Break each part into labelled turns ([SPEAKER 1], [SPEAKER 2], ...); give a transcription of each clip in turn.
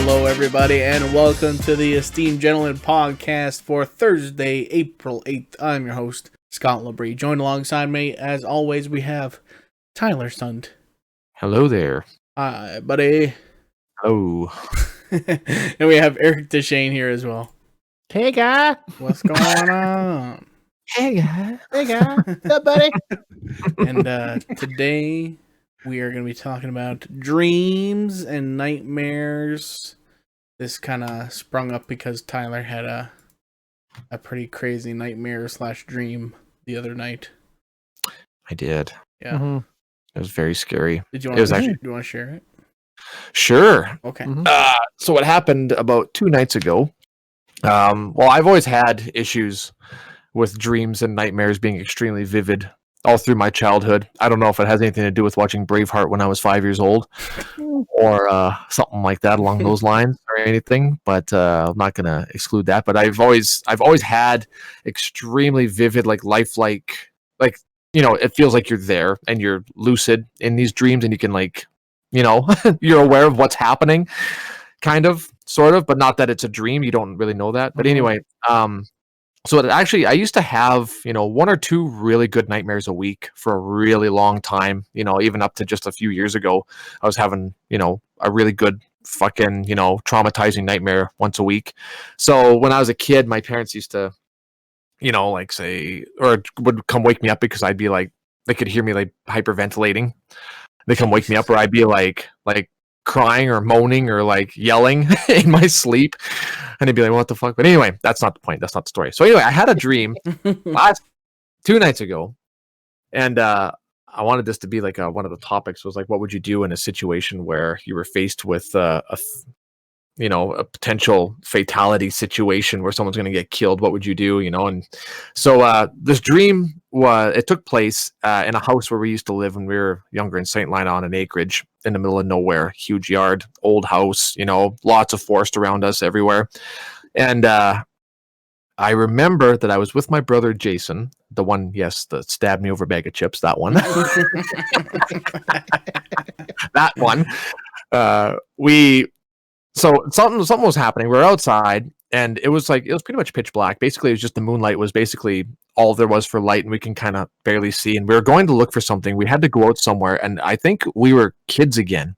[SPEAKER 1] Hello, everybody, and welcome to the Esteemed Gentleman podcast for Thursday, April 8th. I'm your host, Scott Labrie. Joined alongside me, as always, we have Tyler Sund.
[SPEAKER 2] Hello there.
[SPEAKER 1] Hi, buddy.
[SPEAKER 2] Oh.
[SPEAKER 1] And we have Eric Deshane here as well.
[SPEAKER 2] Hey, guy.
[SPEAKER 1] What's going on?
[SPEAKER 2] Hey, guy. Hey, guy. What's up, buddy?
[SPEAKER 1] And today we are going to be talking about dreams and nightmares. This kind of sprung up because Tyler had a pretty crazy nightmare / dream the other night.
[SPEAKER 2] I did.
[SPEAKER 1] Yeah.
[SPEAKER 2] Mm-hmm. It was very scary.
[SPEAKER 1] Did you want to share it?
[SPEAKER 2] Sure.
[SPEAKER 1] Okay.
[SPEAKER 2] Mm-hmm. So what happened about 2 nights ago, well, I've always had issues with dreams and nightmares being extremely vivid all through my childhood. I don't know if it has anything to do with watching Braveheart when I was 5 years old or something like that along those lines or anything, but I'm not going to exclude that. But I've always had extremely vivid, lifelike, it feels like you're there and you're lucid in these dreams and you can you're aware of what's happening, kind of, sort of, but not that it's a dream. You don't really know that. But anyway, so I used to have, 1 or 2 really good nightmares a week for a really long time, even up to just a few years ago. I was having, a really good fucking, traumatizing nightmare once a week. So when I was a kid, my parents used to, say, or would come wake me up because I'd be they could hear me hyperventilating. They come wake me up, or I'd be like crying or moaning or yelling in my sleep, and they'd be like, "What the fuck?" But anyway, that's not the point. That's not the story. So anyway, I had a dream last 2 nights ago, and I wanted this to be one of the topics was what would you do in a situation where you were faced with a potential fatality situation where someone's going to get killed? What would you do? And so this dream it took place in a house where we used to live when we were younger in St. Lina on an acreage in the middle of nowhere, huge yard, old house, lots of forest around us everywhere. And I remember that I was with my brother Jason, the one, yes, that stabbed me over a bag of chips, that one. That one. So something was happening. We were outside, and it was pretty much pitch black. Basically, it was just the moonlight was basically all there was for light, and we can kind of barely see. And we were going to look for something. We had to go out somewhere, and I think we were kids again,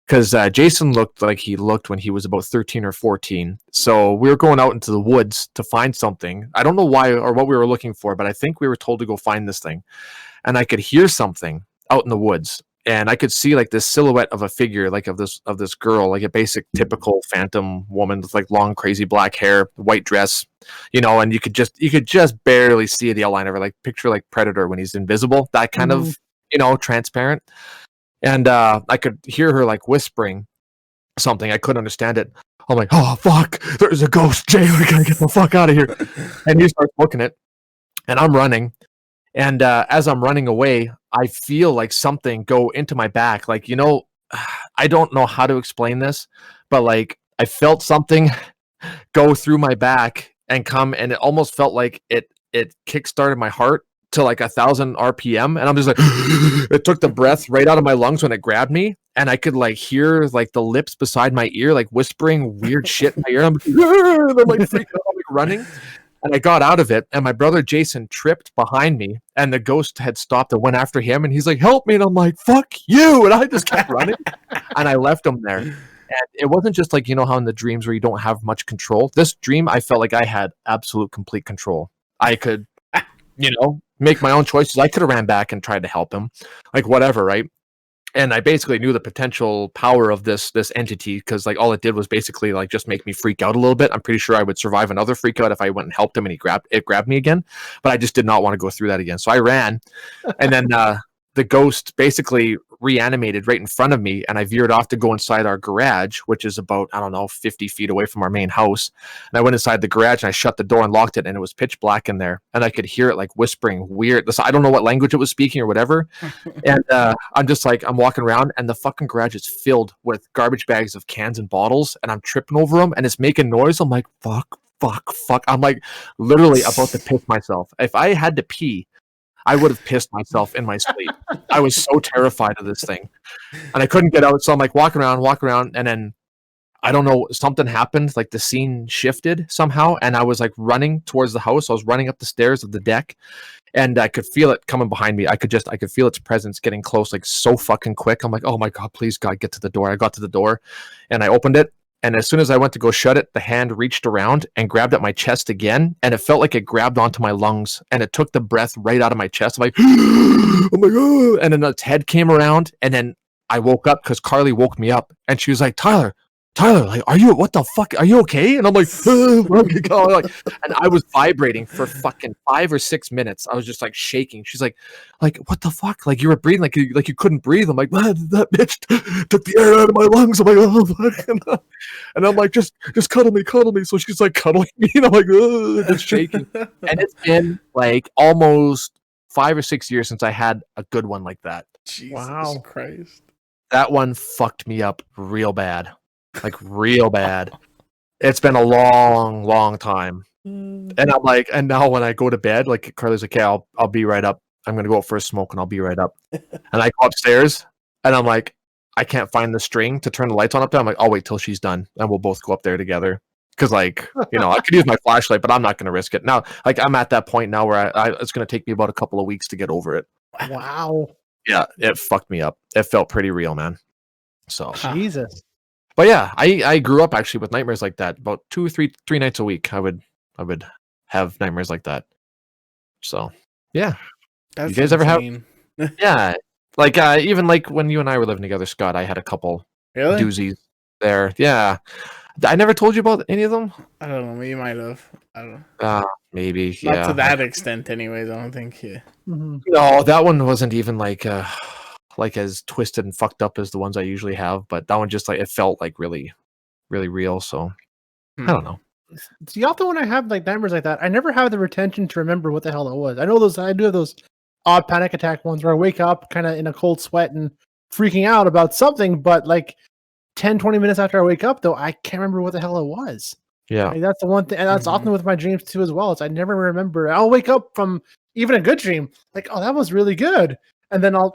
[SPEAKER 2] because Jason looked like he looked when he was about 13 or 14. So we were going out into the woods to find something. I don't know why or what we were looking for, but I think we were told to go find this thing. And I could hear something out in the woods. And I could see this silhouette of a figure, of this girl, a basic typical phantom woman with long crazy black hair, white dress, and you could just barely see the outline of her, picture Predator when he's invisible, that kind of transparent. And I could hear her whispering something. I couldn't understand it. I'm like, oh fuck, there's a ghost, Jay, we gotta get the fuck out of here. And he starts booking it, and I'm running. And as I'm running away, I feel something go into my back. I don't know how to explain this, but I felt something go through my back and come, and it almost felt like it kickstarted my heart to 1,000 RPM. And I'm just it took the breath right out of my lungs when it grabbed me. And I could hear the lips beside my ear, whispering weird shit in my ear. I'm freaking out, running. And I got out of it, and my brother Jason tripped behind me, and the ghost had stopped and went after him, and he's like, "Help me!" And I'm like, "Fuck you!" And I just kept running, and I left him there. And it wasn't just how in the dreams where you don't have much control. This dream, I felt like I had absolute complete control. I could, make my own choices. I could have ran back and tried to help him, whatever, right? And I basically knew the potential power of this entity, because all it did was basically just make me freak out a little bit. I'm pretty sure I would survive another freak out if I went and helped him and it grabbed me again, but I just did not want to go through that again. So I ran, and then the ghost basically reanimated right in front of me, and I veered off to go inside our garage, which is about, 50 feet away from our main house. And I went inside the garage, and I shut the door and locked it, and it was pitch black in there, and I could hear it whispering weird. I don't know what language it was speaking or whatever. And I'm just I'm walking around, and the fucking garage is filled with garbage bags of cans and bottles, and I'm tripping over them, and it's making noise. I'm like, fuck. I'm literally about to piss myself. If I had to pee, I would have pissed myself in my sleep. I was so terrified of this thing, and I couldn't get out. So I'm walking around, and then I don't know, something happened, like the scene shifted somehow, and I was like running towards the house. I was running up the stairs of the deck, and I could feel it coming behind me. I could feel its presence getting close, like so fucking quick. I'm like, oh my god, please God, get to the door. I got to the door, and I opened it. And as soon as I went to go shut it, the hand reached around and grabbed at my chest again, and it felt like it grabbed onto my lungs, and it took the breath right out of my chest. I'm like, oh my god! And then its head came around, and then I woke up because Carly woke me up, and she was like, Tyler, like, what the fuck? Are you okay? And I'm like, and I was vibrating for fucking 5 or 6 minutes. I was just like shaking. She's like, what the fuck? Like you were breathing like you couldn't breathe. I'm like, man, that bitch took the air out of my lungs. I'm like, oh fuck. And I'm like, just cuddle me. So she's like cuddling me, and I'm like, just shaking. And it's been like almost 5 or 6 years since I had a good one like that.
[SPEAKER 1] Jesus Christ.
[SPEAKER 2] That one fucked me up real bad. Like real bad. It's been a long time. And I'm like, and now when I go to bed, like Carly's like, okay, I'll be right up. I'm gonna go out for a smoke and I'll be right up. And I go upstairs and I'm like, I can't find the string to turn the lights on up there. I'm like, I'll wait till she's done and we'll both go up there together. Cause like, I could use my flashlight, but I'm not gonna risk it. Now, like I'm at that point now where it's gonna take me about a couple of weeks to get over it.
[SPEAKER 3] Wow.
[SPEAKER 2] Yeah, it fucked me up. It felt pretty real, man. So
[SPEAKER 3] Jesus.
[SPEAKER 2] But yeah, I grew up actually with nightmares like that. About 2 or 3 nights a week, I would have nightmares like that. So yeah,
[SPEAKER 1] That's
[SPEAKER 2] you guys ever have?
[SPEAKER 1] insane.
[SPEAKER 2] Yeah, like even like when you and I were living together, Scott, I had a couple
[SPEAKER 1] Really?
[SPEAKER 2] doozies there. Yeah, I never told you about any of them.
[SPEAKER 1] I don't know. You might have. I don't know.
[SPEAKER 2] Maybe.
[SPEAKER 1] Not
[SPEAKER 2] Yeah.
[SPEAKER 1] to that extent, anyways. I don't think. Yeah.
[SPEAKER 3] Mm-hmm.
[SPEAKER 2] No, that one wasn't even like as twisted and fucked up as the ones I usually have, but that one just like it felt like really, really real. So I don't know.
[SPEAKER 3] See, often when I have like nightmares like that, I never have the retention to remember what the hell it was. I know I do have those odd panic attack ones where I wake up kind of in a cold sweat and freaking out about something, but like 10, 20 minutes after I wake up, though, I can't remember what the hell it was.
[SPEAKER 2] Yeah.
[SPEAKER 3] Like, that's the one thing, and that's often with my dreams too as well. Is I never remember. I'll wake up from even a good dream, like, oh, that was really good. And then I'll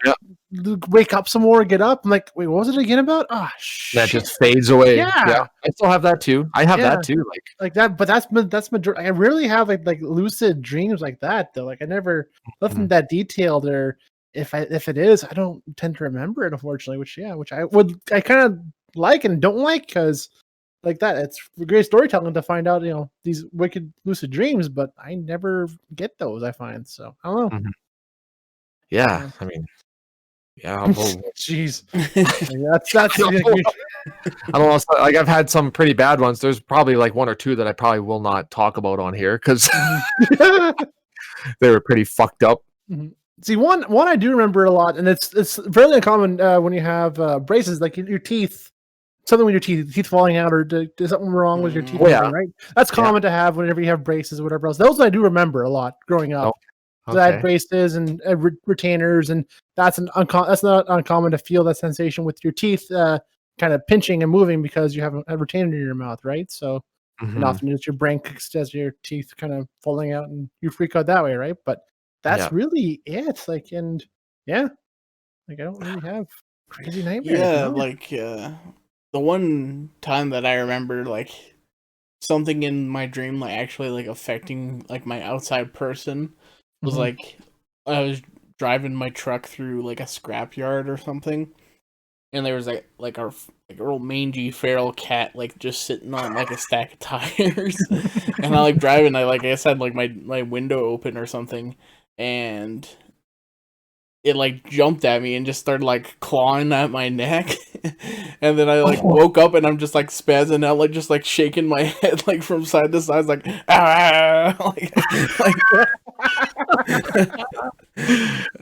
[SPEAKER 3] wake up some more, get up. I'm like, wait, what was it again about? Ah, shit.
[SPEAKER 2] That just fades away.
[SPEAKER 3] Yeah.
[SPEAKER 2] I still have that too. I have that too.
[SPEAKER 3] Like that, but that's majority. I rarely have like lucid dreams like that though. Like I never nothing that detailed, or if it is, I don't tend to remember it, unfortunately. Which I kind of like and don't like, because like that, it's great storytelling to find out these wicked lucid dreams, but I never get those. I find so I don't know.
[SPEAKER 2] Mm-hmm. Yeah, I mean, yeah.
[SPEAKER 3] Jeez, that's.
[SPEAKER 2] I don't know. Like I've had some pretty bad ones. There's probably like 1 or 2 that I probably will not talk about on here because they were pretty fucked up.
[SPEAKER 3] Mm-hmm. See, one I do remember a lot, and it's fairly uncommon when you have braces, like your teeth. Something with your teeth falling out, or there's something wrong with your teeth, right? That's common to have whenever you have braces or whatever else. Those I do remember a lot growing up. So I had braces and retainers, and that's not uncommon to feel that sensation with your teeth kind of pinching and moving because you have a retainer in your mouth, right? So and often it's your brain as your teeth kind of falling out, and you freak out that way, right? But that's really it. Like, and I don't really have crazy nightmares.
[SPEAKER 1] Yeah, like the one time that I remember, like something in my dream, like actually like affecting like my outside person. Was like I was driving my truck through like a scrapyard or something, and there was like our old mangy feral cat like just sitting on like a stack of tires, and I like driving. I had like my window open or something, and it like jumped at me and just started like clawing at my neck. And then I like woke up and I'm just like spazzing out, like just like shaking my head like from side to side, like ah,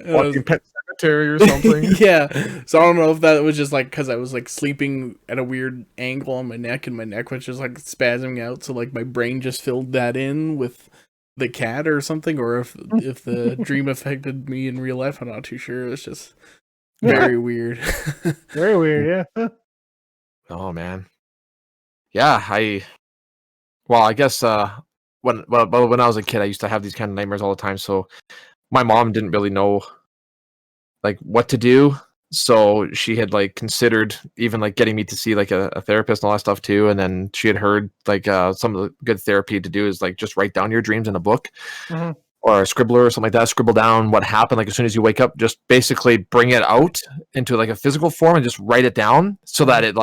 [SPEAKER 2] Walking Pet Cemetery or something.
[SPEAKER 1] Yeah. So I don't know if that was just like because I was like sleeping at a weird angle on my neck, and my neck was just like spazzing out. So like my brain just filled that in with the cat or something, or if the dream affected me in real life, I'm not too sure. It's just very weird.
[SPEAKER 3] Very weird, yeah.
[SPEAKER 2] Oh man. Yeah, I guess when I was a kid, I used to have these kind of nightmares all the time. So my mom didn't really know like what to do. So she had like considered even like getting me to see like a therapist and all that stuff too. And then she had heard like some of the good therapy to do is like just write down your dreams in a book or a scribbler or something like that. Scribble down what happened. Like as soon as you wake up, just basically bring it out into like a physical form and just write it down so that it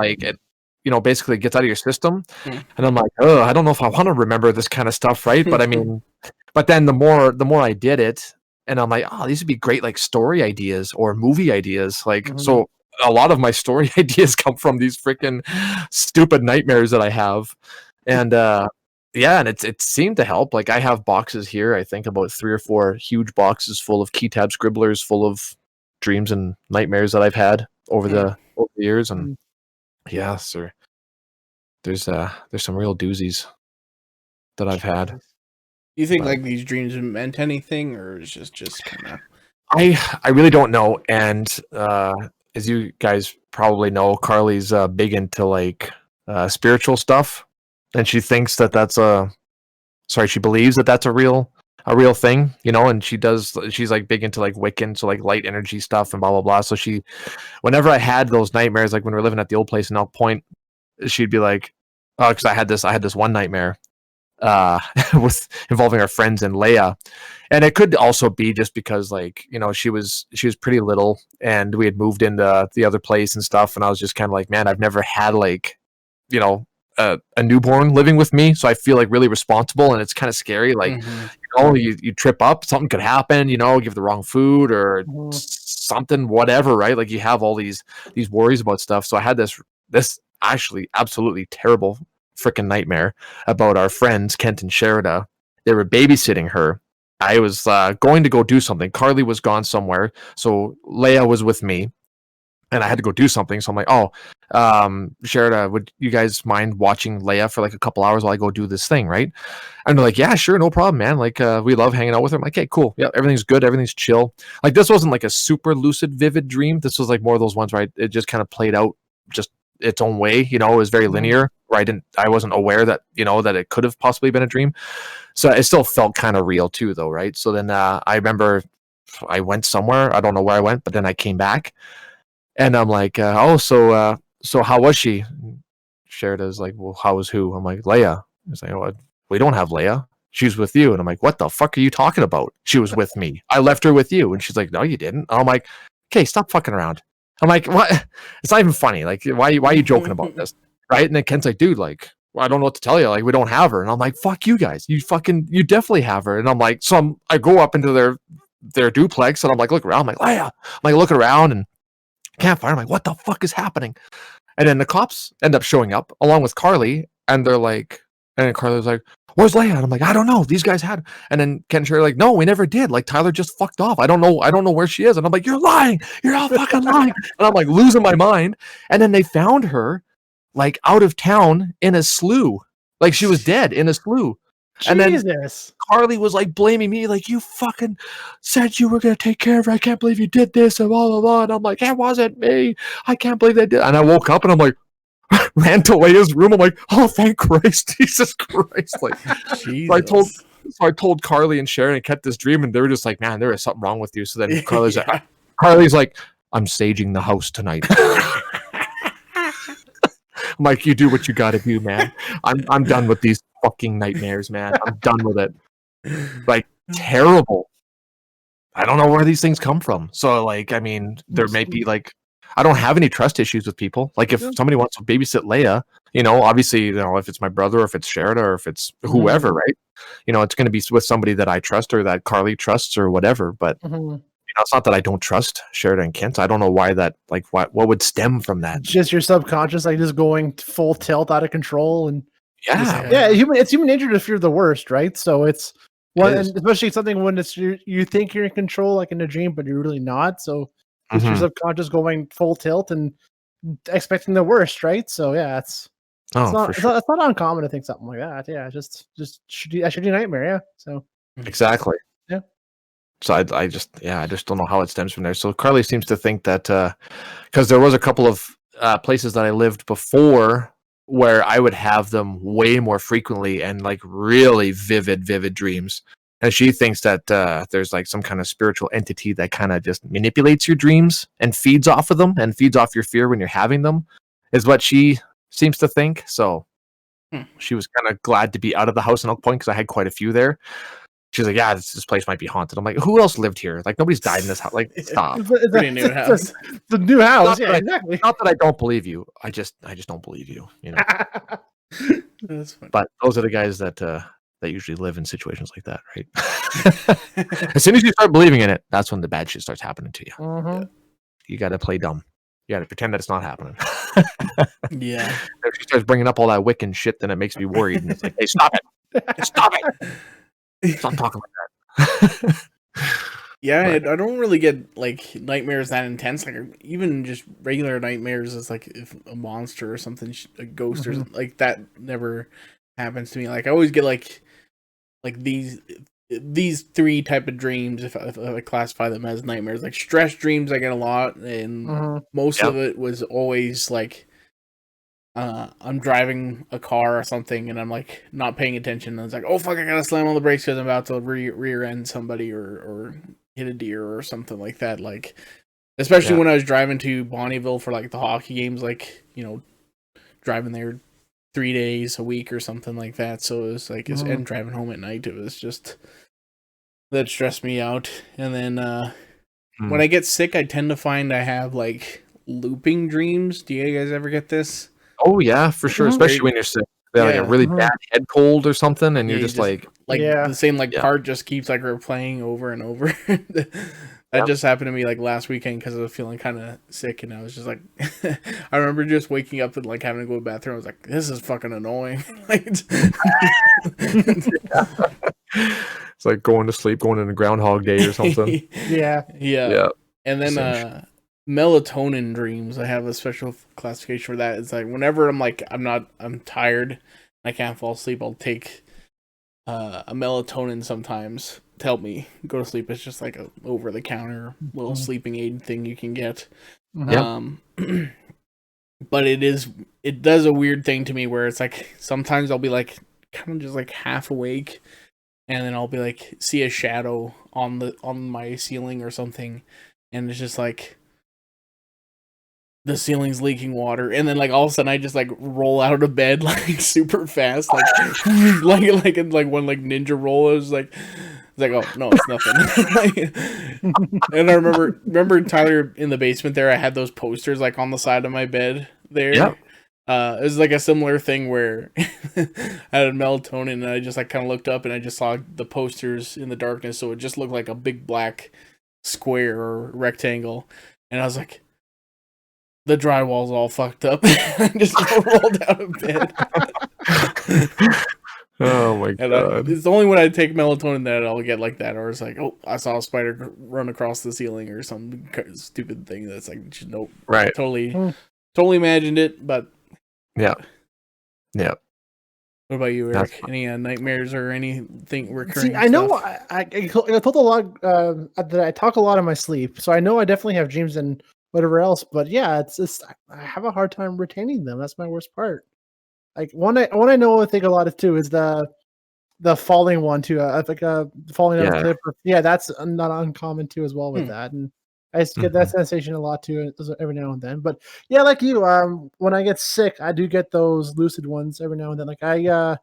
[SPEAKER 2] basically gets out of your system. And I'm like, oh, I don't know if I want to remember this kind of stuff, right? But I mean, but then the more I did it, and I'm like, oh, these would be great like story ideas or movie ideas. Like, so a lot of my story ideas come from these freaking stupid nightmares that I have. And and it seemed to help. Like I have boxes here, I think about 3 or 4 huge boxes full of keytab scribblers, full of dreams and nightmares that I've had over the years. And yeah, sir, there's some real doozies that I've had.
[SPEAKER 1] You think like these dreams meant anything, or is just kind of?
[SPEAKER 2] I really don't know. And as you guys probably know, Carly's big into like spiritual stuff, and she thinks that she believes that that's a real thing, and she's like big into like Wiccan, so like light energy stuff and blah blah blah. So whenever I had those nightmares, like when we were living at the old place in Elk Point, she'd be like, oh, because I had this one nightmare with involving our friends and Leia, and it could also be just because like she was pretty little and we had moved into the other place and stuff, and I was just kind of like, man, I've never had like a newborn living with me, so I feel like really responsible, and it's kind of scary. Like you trip up, something could happen, give the wrong food or something, whatever, right? Like you have all these worries about stuff. So I had this actually absolutely terrible freaking nightmare about our friends Kent and Sherida. They were babysitting her. I was going to go do something. Carly was gone somewhere, so Leia was with me, and I had to go do something. So I'm like, oh, Sherida, would you guys mind watching Leia for like a couple hours while I go do this thing, right? And they're like, yeah, sure, no problem, man. Like, we love hanging out with her. I'm like, okay, cool. Yeah, everything's good. Everything's chill. Like, this wasn't like a super lucid, vivid dream. This was like more of those ones where it just kind of played out just its own way. It was very linear, where I wasn't aware that, that it could have possibly been a dream. So it still felt kind of real too, though, right? So then I remember I went somewhere. I don't know where I went, but then I came back. And I'm like, so how was she? Sherida's like, well, how was who? I'm like, Leia. He's like, oh, we don't have Leia. She's with you. And I'm like, what the fuck are you talking about? She was with me. I left her with you. And she's like, no, you didn't. And I'm like, okay, stop fucking around. I'm like, what? It's not even funny. Like, why are you joking about this? Right? And then Ken's like, dude, like, well, I don't know what to tell you. Like, we don't have her. And I'm like, fuck you guys. You definitely have her. And I'm like, so I go up into their duplex and I'm like, look around. I'm like, Leia. I'm like, looking around and campfire. I'm like, what the fuck is happening? And then the cops end up showing up along with Carly, and they're like, and then Carly's like, where's Leia? And I'm like, I don't know. These guys had her. And then Ken and Sherry are like, no, we never did. Like, Tyler just fucked off. I don't know where she is. And I'm like, you're lying. You're all fucking lying. And I'm like losing my mind. And then they found her like out of town in a slough. Like she was dead in a slough. And then Carly was like blaming me, like, you fucking said you were going to take care of her. I can't believe you did this and blah, blah, blah. And I'm like, it wasn't me. I can't believe they did. And I woke up and I'm like, ran to Leia's room. I'm like, oh, thank Christ. Jesus Christ. Like, so I told Carly and Sharon and kept this dream, and they were just like, man, there is something wrong with you. So then Carly's like, I'm staging the house tonight. I'm like, you do what you got to do, man. I'm done with these fucking nightmares, man. I'm done with it. Like, terrible. I don't know where these things come from. So, like, I mean, there may be like, I don't have any trust issues with people. Like, if somebody wants to babysit Leia, obviously, if it's my brother or if it's Sherida or if it's whoever, right? It's going to be with somebody that I trust or that Carly trusts or whatever. But it's not that I don't trust Sherida and Kent. I don't know why that, like, what would stem from that.
[SPEAKER 3] Just your subconscious, like, just going full tilt, out of control, and it's human nature to fear the worst, right? So it's and especially something when it's you think you're in control, like in a dream, but you're really not. So it's your subconscious going full tilt and expecting the worst, right? So yeah, it's not uncommon to think something like that. Yeah, just should you nightmare, yeah. So
[SPEAKER 2] exactly.
[SPEAKER 3] Yeah.
[SPEAKER 2] So I just don't know how it stems from there. So Carly seems to think that because there was a couple of places that I lived before where I would have them way more frequently and like really vivid dreams. And she thinks that there's like some kind of spiritual entity that kind of just manipulates your dreams and feeds off of them and feeds off your fear when you're having them, is what she seems to think. So she was kind of glad to be out of the house in Oak Point because I had quite a few there. She's like, yeah, this place might be haunted. I'm like, who else lived here? Like, nobody's died in this house. Like, stop.
[SPEAKER 3] It's
[SPEAKER 1] Pretty new house.
[SPEAKER 3] The new house.
[SPEAKER 2] Not
[SPEAKER 3] Yeah,
[SPEAKER 2] that
[SPEAKER 3] exactly.
[SPEAKER 2] Not that I don't believe you. I just don't believe you. You know.
[SPEAKER 1] That's funny.
[SPEAKER 2] But those are the guys that usually live in situations like that, right? As soon as you start believing in it, that's when the bad shit starts happening to you.
[SPEAKER 3] Mm-hmm.
[SPEAKER 2] You got to play dumb. You got to pretend that it's not happening.
[SPEAKER 1] Yeah.
[SPEAKER 2] If she starts bringing up all that Wiccan shit, then it makes me worried. And it's like, hey, stop it. Stop it. Stop talking like that.
[SPEAKER 1] Yeah,
[SPEAKER 2] But-
[SPEAKER 1] I don't really get like nightmares that intense. Like even just regular nightmares, is like if a monster or something, a ghost or something, like that never happens to me. Like I always get like these three type of dreams, if I classify them as nightmares. Like stress dreams, I get a lot, and most of it was always like I'm driving a car or something, and I'm like not paying attention. And it's like, oh fuck, I gotta slam on the brakes because I'm about to rear end somebody or hit a deer or something like that. Like, especially when I was driving to Bonnieville for like the hockey games, like, you know, driving there 3 days a week or something like that. So it was like, and driving home at night, it was just that stressed me out. And then when I get sick, I tend to find I have like looping dreams. Do you guys ever get this?
[SPEAKER 2] Oh yeah, for sure. Especially when you're sick. Like a really bad head cold or something, and you're just like
[SPEAKER 1] the same part just keeps like replaying over and over. That just happened to me like last weekend because I was feeling kind of sick, and I was just like, I remember just waking up and like having to go to the bathroom. I was like, this is fucking annoying.
[SPEAKER 2] It's like going to sleep, going on a Groundhog Day or something.
[SPEAKER 3] Yeah.
[SPEAKER 1] And then melatonin dreams, I have a special classification for that. It's like whenever I'm tired, I can't fall asleep, I'll take a melatonin sometimes to help me go to sleep. It's just like a over the counter little sleeping aid thing you can get. But it does a weird thing to me where it's like sometimes I'll be like kind of just like half awake, and then I'll be like see a shadow on my ceiling or something, and it's just like the ceiling's leaking water, and then like all of a sudden I just like roll out of bed like super fast, like like in like one like ninja roll. It's like oh no, it's nothing. And I remember Tyler in the basement there. I had those posters like on the side of my bed there.
[SPEAKER 2] Yeah.
[SPEAKER 1] It was like a similar thing where I had melatonin, and I just like kind of looked up and I just saw the posters in the darkness, so it just looked like a big black square or rectangle, and I was like, the drywall's all fucked up. I just rolled out of bed.
[SPEAKER 2] Oh my god!
[SPEAKER 1] It's only when I take melatonin that I'll get like that, or it's like, oh, I saw a spider run across the ceiling or some stupid thing that's like, just, nope,
[SPEAKER 2] right?
[SPEAKER 1] Totally imagined it, but
[SPEAKER 2] yeah.
[SPEAKER 1] What about you, Eric? Any nightmares or anything recurring?
[SPEAKER 3] See, I know I told a lot that I talk a lot in my sleep, so I know I definitely have dreams and whatever else. But yeah, it's just I have a hard time retaining them. That's my worst part. Like one I know I think a lot of too is the falling one too. I think falling down the cliff. Yeah, that's not uncommon too as well with that. And I used to get that sensation a lot too, every now and then. But yeah, like you, when I get sick, I do get those lucid ones every now and then. Like that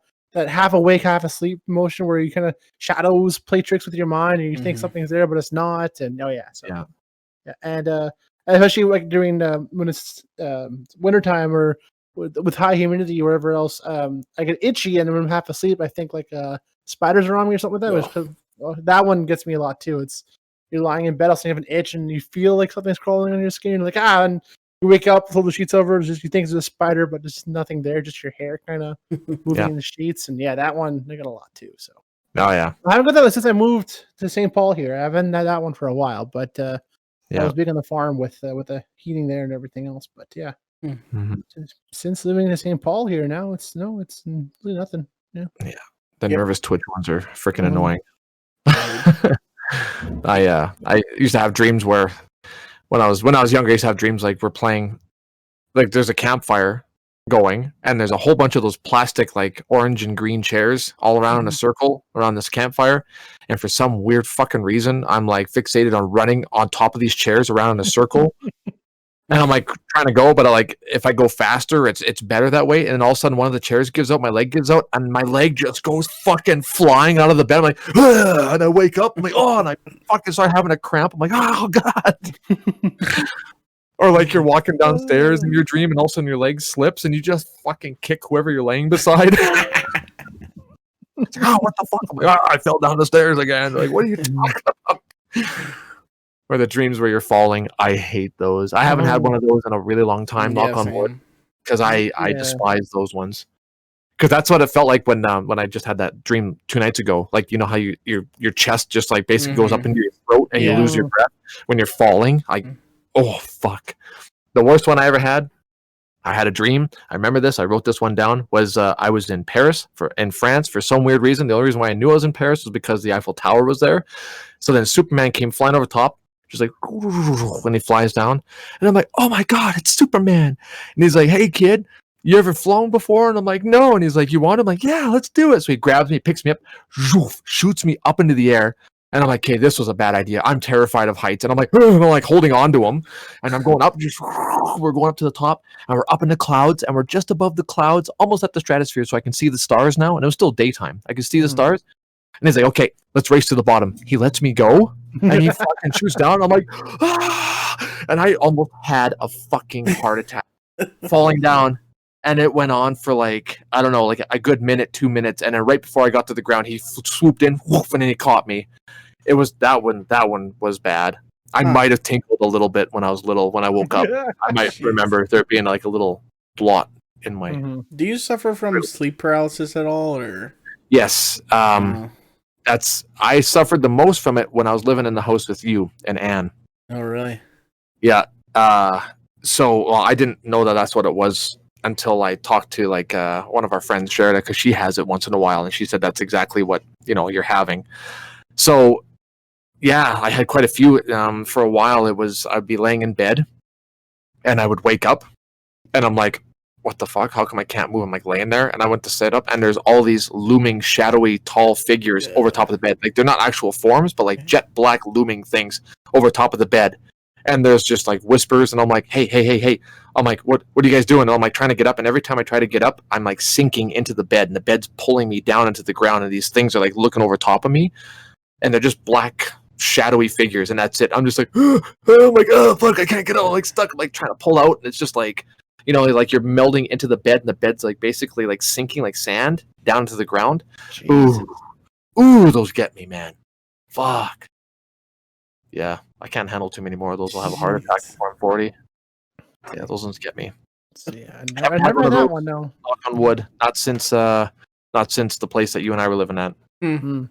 [SPEAKER 3] half awake, half asleep motion where you kind of shadows play tricks with your mind and you think something's there, but it's not. And and especially like during when it's wintertime or with high humidity or whatever else, I get itchy, and when I'm half asleep, I think like spiders are on me or something like that. That one gets me a lot too. It's you're lying in bed, also you have an itch, and you feel like something's crawling on your skin. You're like, and you wake up, pull the sheets over, you think it's a spider, but there's nothing there, just your hair kind of moving in the sheets. And that one I got a lot too. So I haven't got that since I moved to St. Paul here. I haven't had that one for a while, but I was big on the farm with the heating there and everything else. But since living in St. Paul here now, it's really nothing.
[SPEAKER 2] The nervous twitch ones are freaking annoying. I used to have dreams where when I was younger, I used to have dreams like we're playing, like there's a campfire going, and there's a whole bunch of those plastic like orange and green chairs all around in a circle around this campfire, and for some weird fucking reason I'm like fixated on running on top of these chairs around in a circle. And I'm like trying to go, but if I go faster, it's better that way. And then all of a sudden, one of the chairs gives out, my leg gives out, and my leg just goes fucking flying out of the bed. I'm like, ugh, and I wake up. I'm like, oh, and I fucking start having a cramp. I'm like, oh god. Or like you're walking downstairs in your dream, and all of a sudden your leg slips, and you just fucking kick whoever you're laying beside. It's like, oh, what the fuck? I'm like, oh, I fell down the stairs again. Like, what are you talking about? Or the dreams where you're falling. I hate those. I haven't had one of those in a really long time, knock on wood, because I despise those ones. Because that's what it felt like when I just had that dream 2 nights ago. Like, you know how your chest just like basically goes up into your throat and you lose your breath when you're falling. Like, oh fuck. The worst one I ever had. I had a dream. I remember this. I wrote this one down. Was I was in Paris in France for some weird reason. The only reason why I knew I was in Paris was because the Eiffel Tower was there. So then Superman came flying over top. Just like when he flies down, and I'm like, "Oh my god, it's Superman!" And he's like, "Hey kid, you ever flown before?" And I'm like, "No." And he's like, "You want?" I'm like, "Yeah, let's do it." So he grabs me, picks me up, shoots me up into the air, and I'm like, "Okay, this was a bad idea. I'm terrified of heights." And I'm like holding on to him, and I'm going up. We're going up to the top, and we're up in the clouds, and we're just above the clouds, almost at the stratosphere, so I can see the stars now. And it was still daytime. I could see the stars. And he's like, okay, let's race to the bottom. He lets me go, and he fucking shoots down. I'm like, ah! And I almost had a fucking heart attack falling down. And it went on for like, I don't know, like a good minute, 2 minutes. And then right before I got to the ground, he swooped in, woof, and then he caught me. It was that one was bad. I might have tinkled a little bit when I was little. When I woke up, I might remember there being like a little blot in my.
[SPEAKER 1] Do you suffer from sleep paralysis at all, or?
[SPEAKER 2] Yes. I suffered the most from it when I was living in the house with you and Anne.
[SPEAKER 1] Oh, really?
[SPEAKER 2] Yeah. So I didn't know that that's what it was until I talked to like one of our friends, Sherida, because she has it once in a while, and she said that's exactly what you're having. So yeah, I had quite a few. For a while, I'd be laying in bed, and I would wake up, and I'm like, what the fuck? How come I can't move? I'm like laying there, and I went to sit up, and there's all these looming, shadowy, tall figures over top of the bed. Like they're not actual forms, but like jet black looming things over top of the bed. And there's just like whispers, and I'm like, hey. I'm like, what are you guys doing? And I'm like trying to get up, and every time I try to get up, I'm like sinking into the bed, and the bed's pulling me down into the ground, and these things are like looking over top of me, and they're just black, shadowy figures, and that's it. I'm just like, oh my god, fuck, I can't get out. I'm like stuck, like trying to pull out, and it's just like, like you're melding into the bed, and the bed's like basically like sinking like sand down to the ground. Jesus. Ooh, those get me, man. Fuck. Yeah, I can't handle too many more of those. I'll have a heart attack before I'm 40. Yeah, those ones get me.
[SPEAKER 3] Yeah, I never had that one, no.
[SPEAKER 2] Knock on wood. Not since the place that you and I were living at.
[SPEAKER 3] Mm-hmm.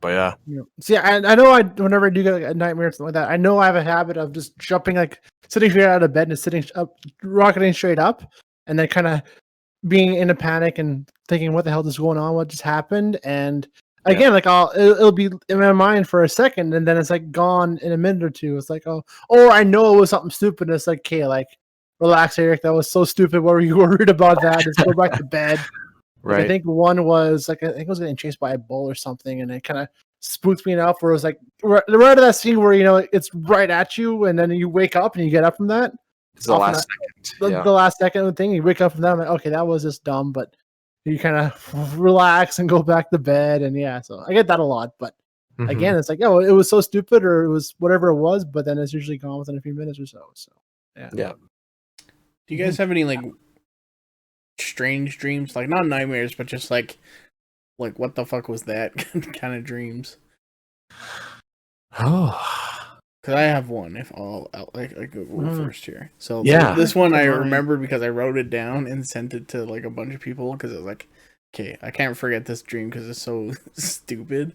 [SPEAKER 2] But yeah.
[SPEAKER 3] See, I know whenever I do get like a nightmare or something like that, I know I have a habit of just jumping, like sitting straight out of bed and sitting up, rocketing straight up, and then kind of being in a panic and thinking, what the hell is going on? What just happened? And again, like it'll be in my mind for a second, and then it's like gone in a minute or two. It's like, or I know it was something stupid. And it's like, okay, like relax, Eric. That was so stupid. What were you worried about that? Just go back to bed.
[SPEAKER 2] Right.
[SPEAKER 3] Like, I think one was like, I think I was getting chased by a bull or something, and it kind of spooked me enough where it was like right out of that scene where it's right at you, and then you wake up and you get up from that.
[SPEAKER 2] It's the last second.
[SPEAKER 3] The last second of the thing, you wake up from that. I'm like, okay, that was just dumb, but you kind of relax and go back to bed, and so I get that a lot. But again, it's like, it was so stupid, or it was whatever it was, but then it's usually gone within a few minutes or so. So
[SPEAKER 2] yeah.
[SPEAKER 1] Do you guys have any like strange dreams, like not nightmares, but just like what the fuck was that kind of dreams?
[SPEAKER 2] Oh,
[SPEAKER 1] because I have one. If I'll go first here. So this one I remembered because I wrote it down and sent it to like a bunch of people because it was like, okay, I can't forget this dream because it's so stupid.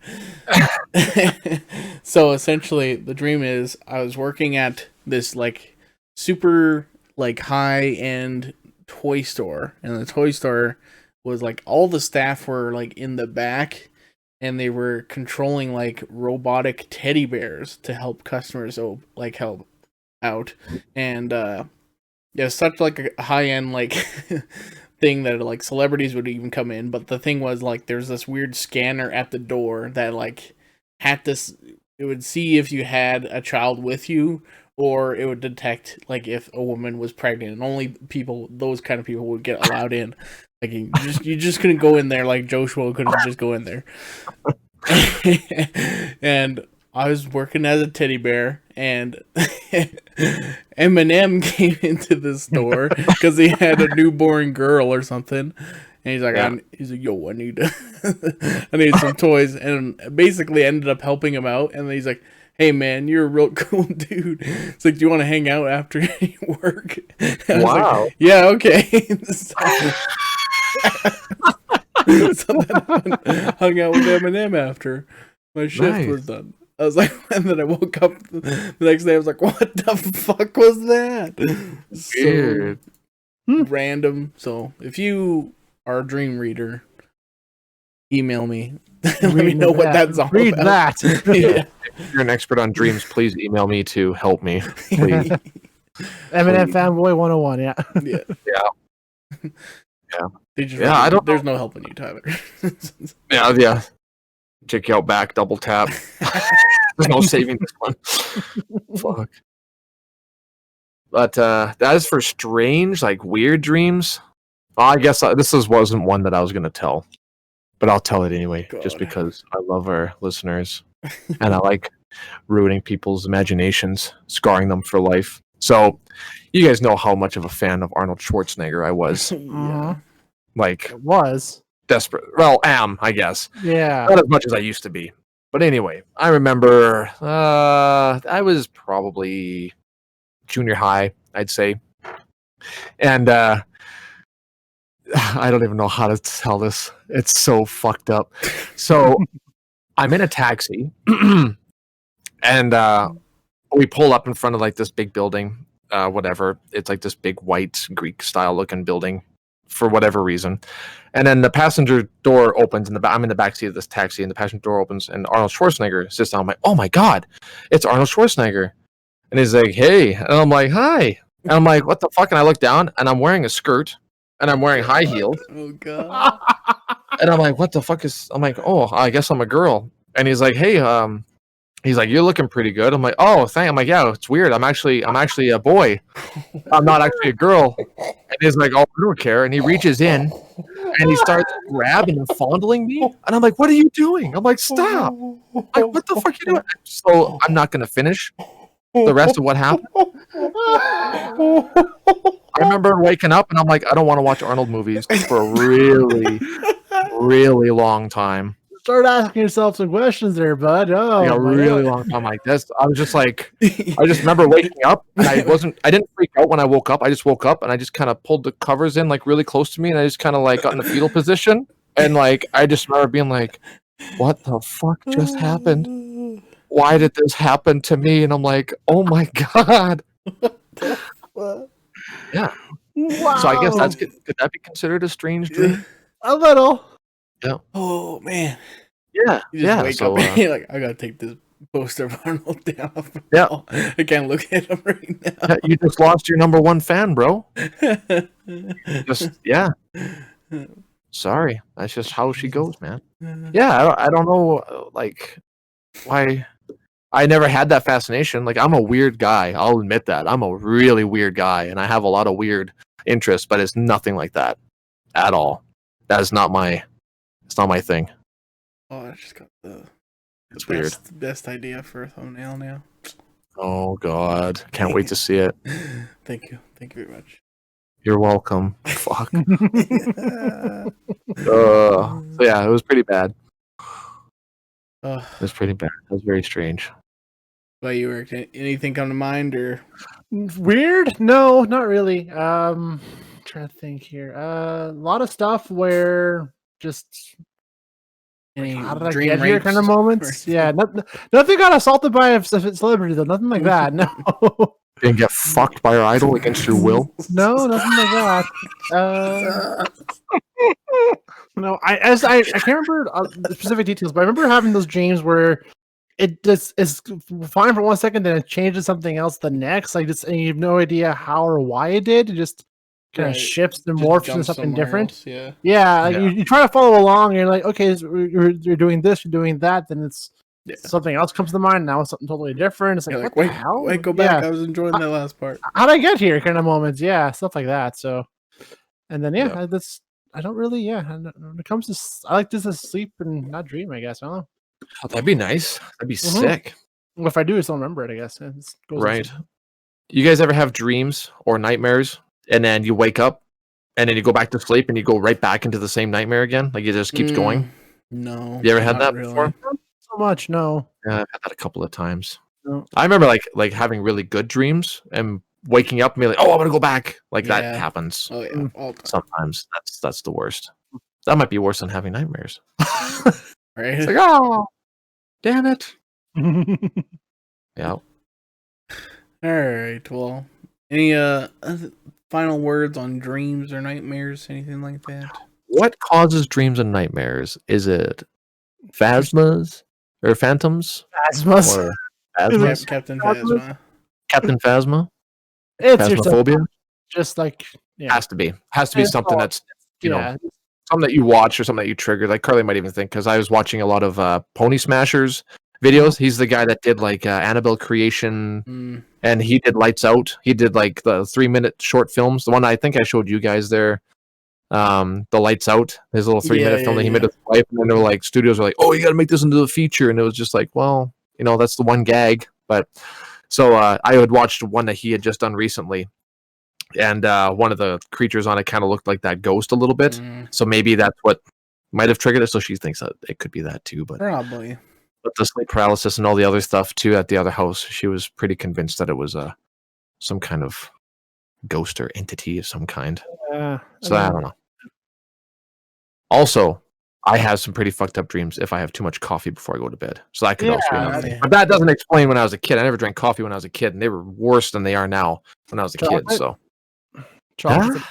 [SPEAKER 1] So essentially, the dream is I was working at this like super like high end toy store, and the toy store was like all the staff were like in the back, and they were controlling like robotic teddy bears to help customers help out. And Yeah, such like a high end like thing that like celebrities would even come in. But the thing was like there's this weird scanner at the door that like had this. It would see if you had a child with you, or it would detect like if a woman was pregnant, and only those kind of people would get allowed in. Like you just couldn't go in there. Like Joshua couldn't just go in there. And I was working as a teddy bear, and Eminem came into the store because he had a newborn girl or something, and he's like, "Yo, I need I need some toys," and basically ended up helping him out. And then he's like, "Hey man, you're a real cool dude. It's like, do you want to hang out after work?" And
[SPEAKER 2] Wow.
[SPEAKER 1] like, yeah, okay. So then I hung out with Eminem after my shift was done. I was like, and then I woke up the next day. I was like, what the fuck was that?
[SPEAKER 2] Weird.
[SPEAKER 1] So random. So if you are a dream reader, email me. Let me know what that's all
[SPEAKER 3] Read
[SPEAKER 1] about.
[SPEAKER 3] that.
[SPEAKER 1] Yeah.
[SPEAKER 2] If you're an expert on dreams, please email me to help me. Please.
[SPEAKER 3] Eminem fanboy 101. Yeah.
[SPEAKER 1] Yeah.
[SPEAKER 2] Yeah. I don't.
[SPEAKER 1] There's no helping you, Tyler.
[SPEAKER 2] Yeah. Check you out back. Double tap. There's no saving this one. Fuck. But that is for strange, like weird dreams. Well, I guess wasn't one that I was gonna tell, but I'll tell it anyway, just because I love our listeners and I like ruining people's imaginations, scarring them for life. So, you guys know how much of a fan of Arnold Schwarzenegger I was.
[SPEAKER 1] Yeah.
[SPEAKER 2] Like,
[SPEAKER 3] It was.
[SPEAKER 2] desperate. Well, am, I guess.
[SPEAKER 3] Yeah.
[SPEAKER 2] Not as much as I used to be. But anyway, I remember I was probably junior high, I'd say. And I don't even know how to tell this. It's so fucked up. So I'm in a taxi and we pull up in front of like this big building, whatever. It's like this big white Greek style looking building for whatever reason. And then the passenger door opens, and I'm in the backseat of this taxi, and the passenger door opens, and Arnold Schwarzenegger sits down. I'm like, oh my God, it's Arnold Schwarzenegger. And he's like, hey. And I'm like, hi. And I'm like, what the fuck? And I look down, and I'm wearing a skirt, and I'm wearing high heels.
[SPEAKER 1] Oh God.
[SPEAKER 2] And I'm like, what the fuck is... I'm like, oh, I guess I'm a girl. And he's like, hey, he's like, you're looking pretty good. I'm like, oh, thank. I'm like, yeah, it's weird. I'm actually a boy. I'm not actually a girl. And he's like, oh, I don't care. And he reaches in and he starts grabbing and fondling me. And I'm like, what are you doing? I'm like, stop. I'm like, what the fuck are you doing? So I'm not going to finish the rest of what happened. I remember waking up and I'm like, I don't want to watch Arnold movies for a really, really long time.
[SPEAKER 3] Start asking yourself some questions there, bud. Oh,
[SPEAKER 2] Like a really long time like this. I was just like, I just remember waking up and I didn't freak out when I woke up. I just woke up and I just kind of pulled the covers in like really close to me and I just kind of like got in the fetal position. And like, I just remember being like, what the fuck just happened? Why did this happen to me? And I'm like, oh my God. Yeah.
[SPEAKER 3] wow.
[SPEAKER 2] So I guess could that be considered a strange dream?
[SPEAKER 3] A little.
[SPEAKER 2] Yeah.
[SPEAKER 1] Oh man.
[SPEAKER 2] Yeah.
[SPEAKER 1] You just wake
[SPEAKER 2] So,
[SPEAKER 1] up and you're like, I gotta take this poster of Arnold down.
[SPEAKER 2] Yeah.
[SPEAKER 1] I can't look at him right now.
[SPEAKER 2] you just lost your number one fan, bro. Just Sorry. That's just how she goes, man. Yeah, I don't know like why I never had that fascination. Like I'm a weird guy. I'll admit that. I'm a really weird guy and I have a lot of weird interests, but it's nothing like that at all. That is not my thing.
[SPEAKER 1] Oh, I just got the
[SPEAKER 2] It's weird.
[SPEAKER 1] Best idea for a thumbnail now.
[SPEAKER 2] Oh God. Can't wait to see it.
[SPEAKER 1] Thank you. Thank you very much.
[SPEAKER 2] You're welcome. Fuck. So yeah, it was pretty bad. It was pretty bad. It was very strange.
[SPEAKER 1] Well, you worked. Anything come to mind or
[SPEAKER 3] Weird? No, not really. Trying to think here. A lot of stuff where just
[SPEAKER 1] any
[SPEAKER 3] how did I
[SPEAKER 1] dream
[SPEAKER 3] get here
[SPEAKER 1] rapes
[SPEAKER 3] kind of moments.
[SPEAKER 1] or-
[SPEAKER 3] Yeah, nothing got assaulted by a celebrity though. Nothing like that. No,
[SPEAKER 2] Didn't get fucked by your idol against your will.
[SPEAKER 3] no, nothing like that. No, I can't remember the specific details, but I remember having those dreams where it just is fine for 1 second, then it changes something else the next. Like just, and you have no idea how or why it did. It just kind of
[SPEAKER 1] Right.
[SPEAKER 3] shifts and
[SPEAKER 1] Just
[SPEAKER 3] morphs into
[SPEAKER 1] jump
[SPEAKER 3] something
[SPEAKER 1] somewhere
[SPEAKER 3] different.
[SPEAKER 1] else, yeah.
[SPEAKER 3] Yeah, like
[SPEAKER 2] Yeah.
[SPEAKER 3] You try to follow along, and you're like, okay, you're doing this, you're doing that, then it's
[SPEAKER 1] Yeah.
[SPEAKER 3] something else comes to mind. Now it's something totally different. It's like,
[SPEAKER 1] You're
[SPEAKER 3] what
[SPEAKER 1] like,
[SPEAKER 3] the hell?
[SPEAKER 1] wait, go back.
[SPEAKER 3] Yeah.
[SPEAKER 1] I was enjoying that last part.
[SPEAKER 3] How'd I get here? Kind of moments, yeah, stuff like that. So, and then
[SPEAKER 2] Yeah.
[SPEAKER 3] I don't really, when it comes to, I like just to sleep and not dream. I guess I don't know.
[SPEAKER 2] Oh, that'd be nice. That'd be
[SPEAKER 3] Mhm.
[SPEAKER 2] sick.
[SPEAKER 3] Well, if I do, I still remember it. I guess it just goes
[SPEAKER 2] Right. You guys ever have dreams or nightmares, and then you wake up, and then you go back to sleep, and you go right back into the same nightmare again? Like it just keeps going.
[SPEAKER 1] No.
[SPEAKER 2] You ever had
[SPEAKER 1] not
[SPEAKER 2] that
[SPEAKER 1] really.
[SPEAKER 2] before?
[SPEAKER 3] Not so much. No.
[SPEAKER 2] Yeah, I've had that a couple of times.
[SPEAKER 3] No.
[SPEAKER 2] I remember like having really good dreams and waking up and being like, "Oh, I'm gonna go back." Like that
[SPEAKER 1] Yeah.
[SPEAKER 2] happens
[SPEAKER 1] Oh yeah,
[SPEAKER 3] Mm.
[SPEAKER 1] all the time.
[SPEAKER 2] sometimes. That's the worst. That might be worse than having nightmares.
[SPEAKER 1] Right?
[SPEAKER 2] It's like, oh, damn it. Yeah.
[SPEAKER 1] All right. Well, any other final words on dreams or nightmares, anything like that?
[SPEAKER 2] What causes dreams and nightmares? Is it phasmas or phantoms
[SPEAKER 3] Asmus.
[SPEAKER 2] or phasmas?
[SPEAKER 1] Captain
[SPEAKER 3] Phasma?
[SPEAKER 1] Phasma.
[SPEAKER 2] Captain Phasma?
[SPEAKER 3] It's yourself,
[SPEAKER 2] Phasmophobia?
[SPEAKER 3] just like
[SPEAKER 2] Has to be. Has to be
[SPEAKER 3] It's
[SPEAKER 2] something
[SPEAKER 3] all-
[SPEAKER 2] that's you know
[SPEAKER 3] yeah.
[SPEAKER 2] something that you watch or something that you trigger. Like Carly might even think, because I was watching a lot of Pony Smashers videos. He's the guy that did like Annabelle Creation,
[SPEAKER 1] Mm.
[SPEAKER 2] and he did Lights Out. He did like the 3-minute short films. The one I think I showed you guys there, the Lights Out, his little 3-minute film that he made with his wife. And then they were like, studios were like, "Oh, you got to make this into a feature," and it was just like, well, that's the one gag. But so I had watched one that he had just done recently. And one of the creatures on it kind of looked like that ghost a little bit.
[SPEAKER 1] Mm.
[SPEAKER 2] So maybe that's what might have triggered it. So she thinks that it could be that too. But
[SPEAKER 1] Probably.
[SPEAKER 2] the sleep paralysis and all the other stuff too at the other house, she was pretty convinced that it was some kind of ghost or entity of some kind. So I don't know. Also, I have some pretty fucked up dreams if I have too much coffee before I go to bed. So that could also be another thing.
[SPEAKER 1] Yeah.
[SPEAKER 2] But that doesn't explain when I was a kid. I never drank coffee when I was a kid, and they were worse than they are now when I was a kid.
[SPEAKER 3] Chocolate?
[SPEAKER 2] So
[SPEAKER 3] Chocolate's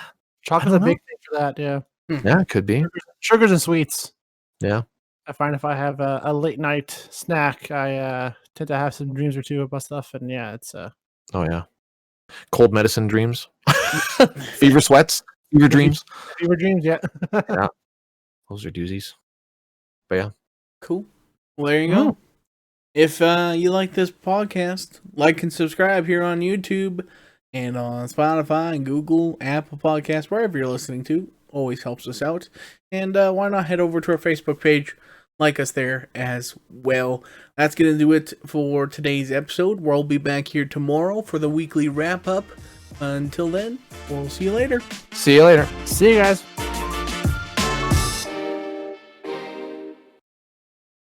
[SPEAKER 2] I
[SPEAKER 3] a
[SPEAKER 2] don't
[SPEAKER 3] big thing for that. Yeah,
[SPEAKER 2] yeah, it could be.
[SPEAKER 3] sugars and sweets.
[SPEAKER 2] Yeah.
[SPEAKER 3] I find if I have a late night snack, I tend to have some dreams or two about stuff, and yeah, it's
[SPEAKER 2] Oh yeah. Cold medicine dreams. Fever sweats. Fever dreams.
[SPEAKER 3] fever dreams. Yeah.
[SPEAKER 2] Those are doozies. But yeah.
[SPEAKER 1] Cool. Well, there you go. If you like this podcast, like and subscribe here on YouTube and on Spotify and Google, Apple Podcasts, wherever you're listening to. Always helps us out. And why not head over to our Facebook page, like us there as well. That's going to do it for today's episode. We'll be back here tomorrow for the weekly wrap-up. Until then, we'll see you later.
[SPEAKER 2] See you later.
[SPEAKER 3] See you guys.